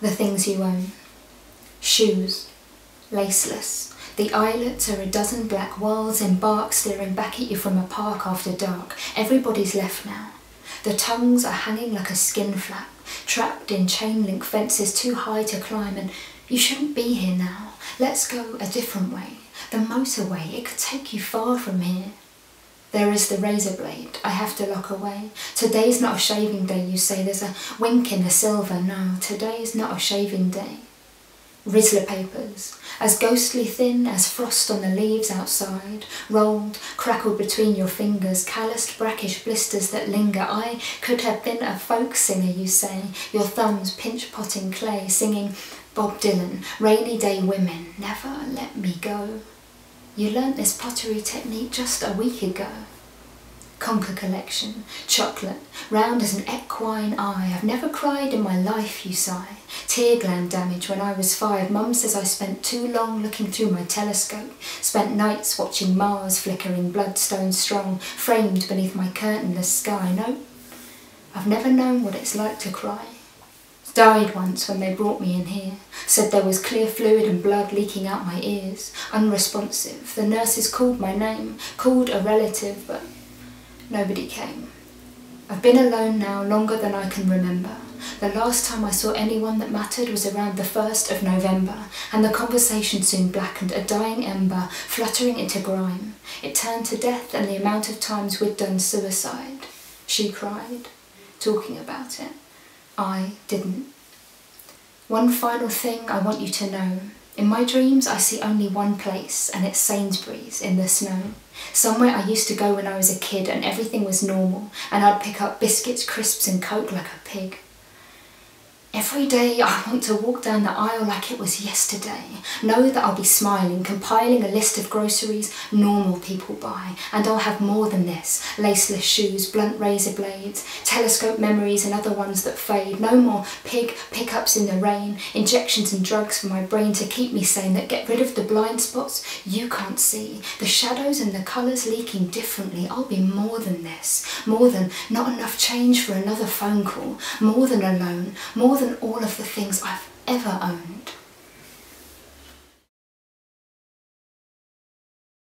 The things you own. Shoes, laceless. The eyelets are a dozen black whorls in bark staring back at you from a park after dark. Everybody's left now. The tongues are hanging like a skin flap, trapped in chain link fences too high to climb, and you shouldn't be here now. Let's go a different way. The motorway, it could take you far from here. There is the razor blade I have to lock away. Today's not a shaving day, you say. There's a wink in the silver. No, today's not a shaving day. Rizzler papers, as ghostly thin as frost on the leaves outside, rolled, crackled between your fingers, calloused brackish blisters that linger. I could have been a folk singer, you say, your thumbs pinch-potting clay, singing Bob Dylan, rainy day women, never let me go. You learnt this pottery technique just a week ago. Conker collection, chocolate, round as an equine eye. I've never cried in my life, you sigh. Tear gland damage when I was 5. Mum says I spent too long looking through my telescope. Spent nights watching Mars flickering, bloodstone strong, framed beneath my curtainless sky. No, I've never known what it's like to cry. Died once when they brought me in here. Said there was clear fluid and blood leaking out my ears. Unresponsive. The nurses called my name, called a relative, but nobody came. I've been alone now longer than I can remember. The last time I saw anyone that mattered was around the 1st of November, and the conversation soon blackened, a dying ember fluttering into grime. It turned to death and the amount of times we'd done suicide. She cried, talking about it. I didn't. One final thing I want you to know. In my dreams, I see only one place, and it's Sainsbury's in the snow. Somewhere I used to go when I was a kid and everything was normal, and I'd pick up biscuits, crisps and Coke like a pig. Every day I want to walk down the aisle like it was yesterday. Know that I'll be smiling, compiling a list of groceries normal people buy. And I'll have more than this. Laceless shoes, blunt razor blades, telescope memories and other ones that fade. No more pig pickups in the rain, injections and drugs for my brain to keep me sane that get rid of the blind spots you can't see. The shadows and the colours leaking differently. I'll be more than this. More than not enough change for another phone call. More than alone. More than all of the things I've ever owned.